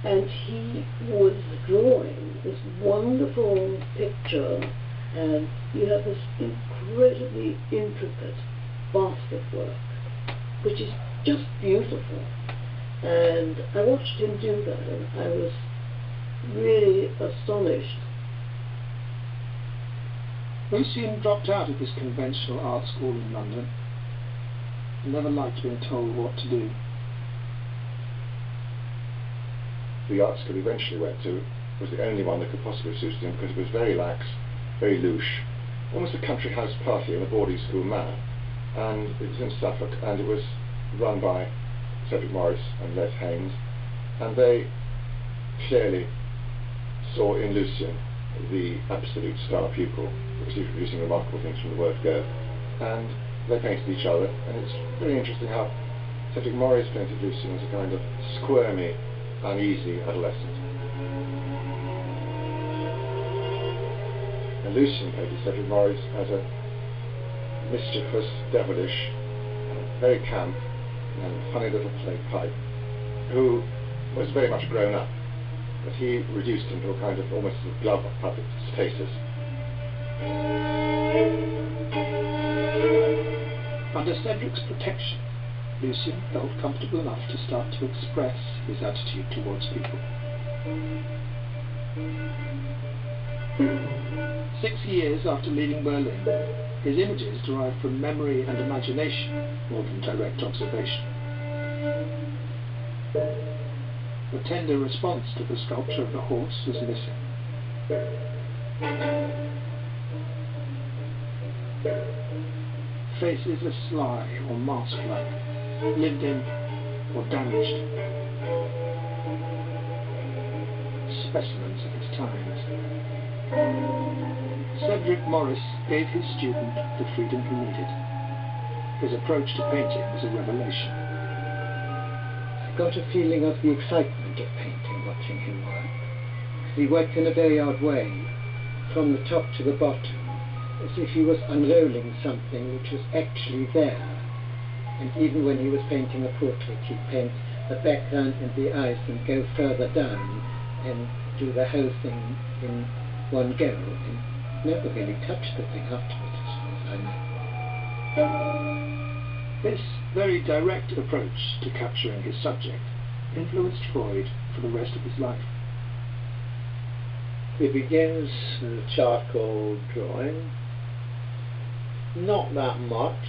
and he was drawing this wonderful picture, and he had this incredibly intricate basket work, which is just beautiful. And I watched him do that, and I was really astonished. Lucian dropped out of this conventional art school in London and never liked being told what to do. The art school he eventually went to was the only one that could possibly suit him, because it was very lax, very louche, almost a country house party in a boarding school manner. And it was in Suffolk, and it was run by Cedric Morris and Les Haynes, and they clearly saw in Lucian the absolute star pupil, because he was producing remarkable things from the word go. And they painted each other, and it's very interesting how Cedric Morris painted Lucian as a kind of squirmy, uneasy adolescent. And Lucian painted Cedric Morris as a mischievous, devilish, very camp and funny little play pipe, who was very much grown up, but he reduced him to a kind of almost a glove puppet status. Under Cedric's protection, Lucian felt comfortable enough to start to express his attitude towards people. 6 years after leaving Berlin, his images derived from memory and imagination more than direct observation. The tender response to the sculpture of the horse was missing. Faces are sly or mask-like, lived in or damaged. Specimens of his times. Cedric Morris gave his student the freedom he needed. His approach to painting was a revelation. I got a feeling of the excitement of painting watching him work. He worked in a very odd way, from the top to the bottom, as if he was unrolling something which was actually there. And even when he was painting a portrait, he'd paint the background and the eyes and go further down and do the whole thing in one go, and never really touched the thing afterwards, as far as I know. This very direct approach to capturing his subject influenced Freud for the rest of his life. He begins with charcoal drawing, not that much,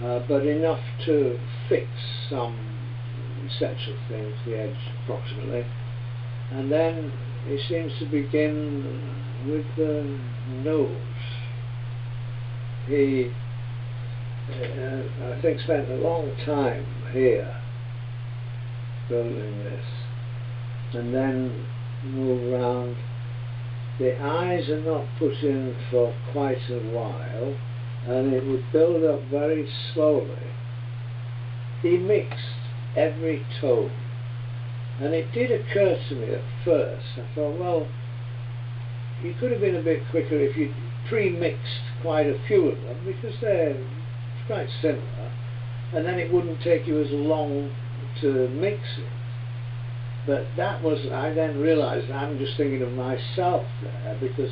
but enough to fix some essential things, the edge approximately, and then he seems to begin with the nose. He, I think, spent a long time here building this, and then move around. The eyes are not put in for quite a while, and it would build up very slowly. He mixed every tone, and it did occur to me at first, I thought, well, you could have been a bit quicker if you'd pre-mixed quite a few of them, because they're quite similar, and then it wouldn't take you as long to mix it. But that was, I then realised I'm just thinking of myself there, because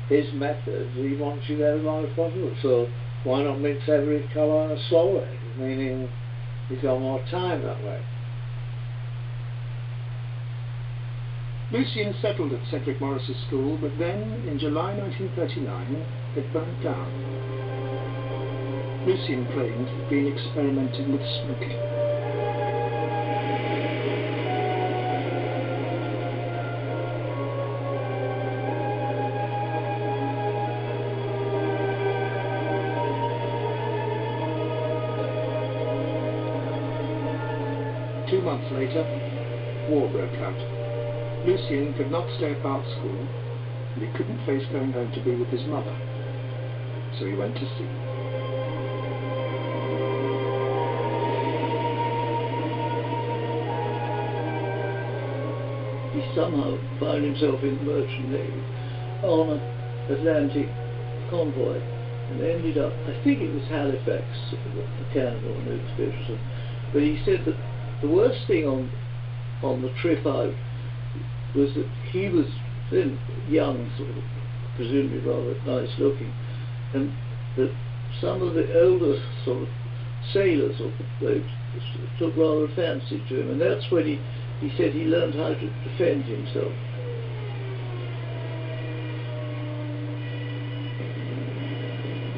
his method, he wants you there as long as possible, so why not mix every colour slowly, meaning you've got more time that way. Lucian settled at Cedric Morris's school, but then, in July 1939, it burnt down. Lucian claimed he'd been experimenting with smoking. Two months later, war broke out. Lucian could not stay at art school, and he couldn't face going home to be with his mother, so he went to sea. He somehow found himself in the merchant navy on an Atlantic convoy, and ended up, I think it was Halifax, a Canada or Nova Scotia, but he said that the worst thing on on the trip out was that he was then young, sort of, presumably rather nice looking, and that some of the older sort of sailors or boats took rather a fancy to him, and that's when he said he learned how to defend himself.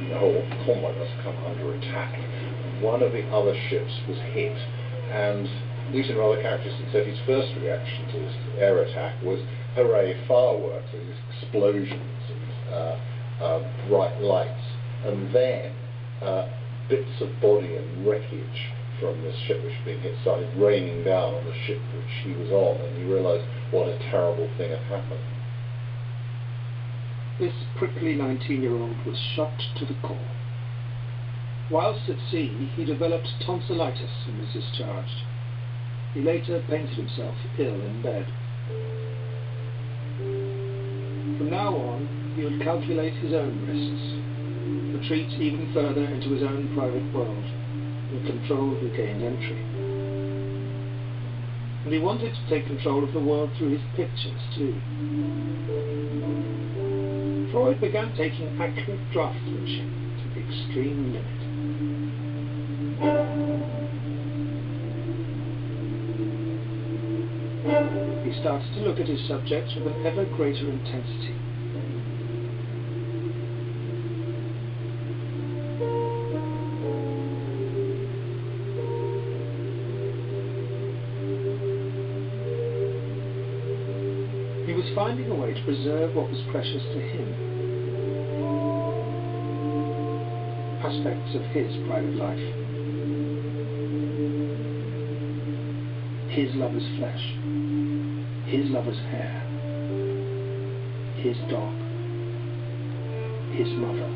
The whole convoy must come under attack. One of the other ships was hit, and Lucian rather characteristically said his first reaction to this air attack was, hooray, fireworks, these explosions and bright lights, and then bits of body and wreckage from this ship which had been hit started raining down on the ship which he was on, and he realised what a terrible thing had happened. This prickly 19-year-old was shocked to the core. Whilst at sea, he developed tonsillitis and was discharged. He later painted himself ill in bed. From now on, he would calculate his own risks, retreat even further into his own private world, and control who gained entry. And he wanted to take control of the world through his pictures too. Freud began taking accurate draftsmanship to the extreme limit. He started to look at his subjects with an ever greater intensity. He was finding a way to preserve what was precious to him. Aspects of his private life. His lover's flesh. His lover's hair. His dog. His mother.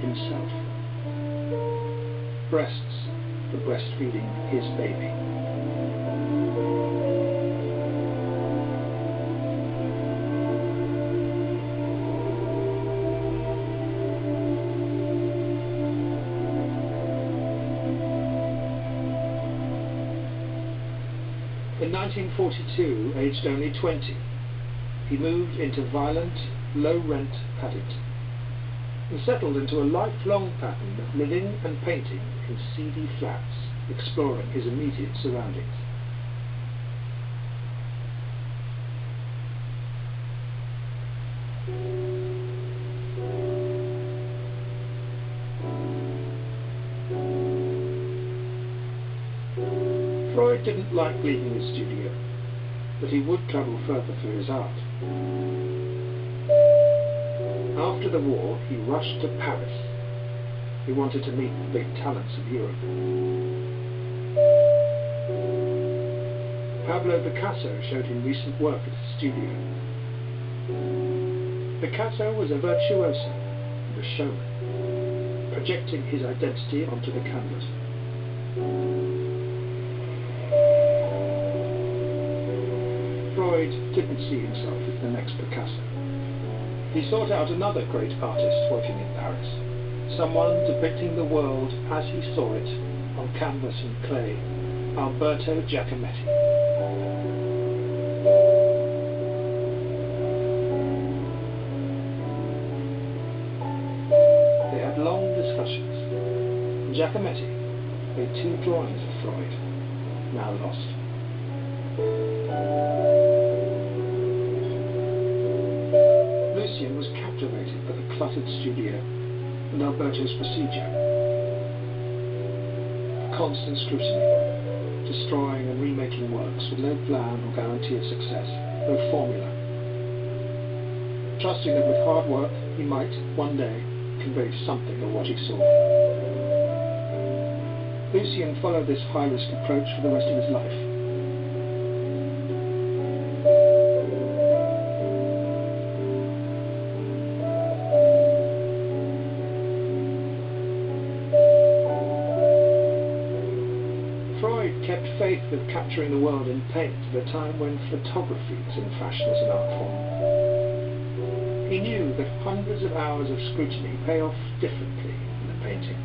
Himself. Breasts for breastfeeding his baby. In 1942, aged only 20, he moved into violent, low-rent Paddington and settled into a lifelong pattern of living and painting in seedy flats, exploring his immediate surroundings. Freud didn't like leaving his studio, but he would travel further for his art. After the war, he rushed to Paris. He wanted to meet the big talents of Europe. Pablo Picasso showed him recent work at his studio. Picasso was a virtuoso and a showman, projecting his identity onto the canvas. Freud didn't see himself as the next Picasso. He sought out another great artist working in Paris, someone depicting the world as he saw it on canvas and clay, Alberto Giacometti. They had long discussions, and Giacometti made 2 drawings of Freud, now lost. Lucian was captivated by the cluttered studio and Alberto's procedure. Constant scrutiny, destroying and remaking works with no plan or guarantee of success, no formula. Trusting that with hard work he might, one day, convey something of what he saw. Lucian followed this high-risk approach for the rest of his life. Freud kept faith with capturing the world in paint at a time when photography was in fashion as an art form. He knew that hundreds of hours of scrutiny pay off differently in the painting,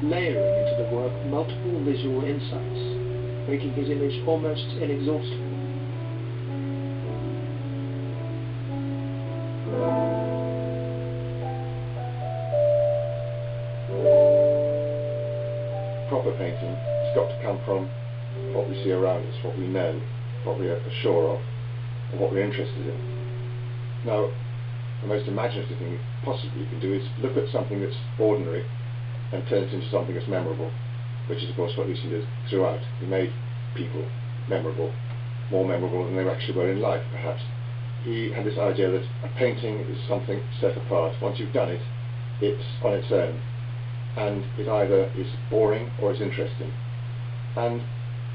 layering into the work multiple visual insights, making his image almost inexhaustible. Proper painting has got to come from what we see around us, what we know, what we are sure of, and what we're interested in. Now, the most imaginative thing possibly you can do is look at something that's ordinary and turn it into something that's memorable, which is of course what Lucian did throughout. He made people memorable, more memorable than they actually were in life perhaps. He had this idea that a painting is something set apart. Once you've done it, it's on its own, and it either is boring or it's interesting. And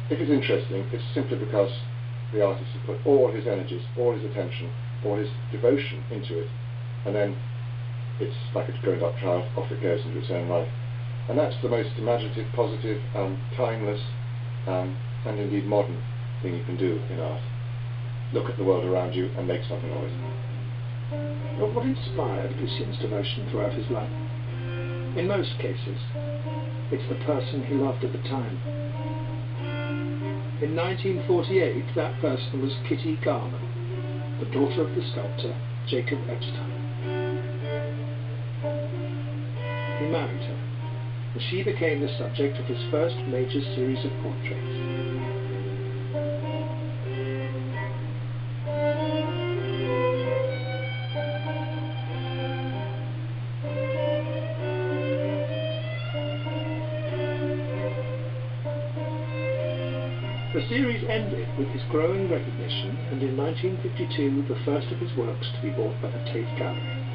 if it's interesting, it's simply because the artist has put all his energies, all his attention, all his devotion into it, and then it's like a grown-up child, off it goes into its own life. And that's the most imaginative, positive, timeless, and indeed modern thing you can do in art. Look at the world around you and make something of it. But what inspired Lucian's devotion throughout his life? In most cases, it's the person he loved at the time. In 1948, that person was Kitty Garman, the daughter of the sculptor Jacob Epstein. He married her, and she became the subject of his first major series of portraits. The series ended with his growing recognition, and in 1952 the first of his works to be bought by the Tate Gallery.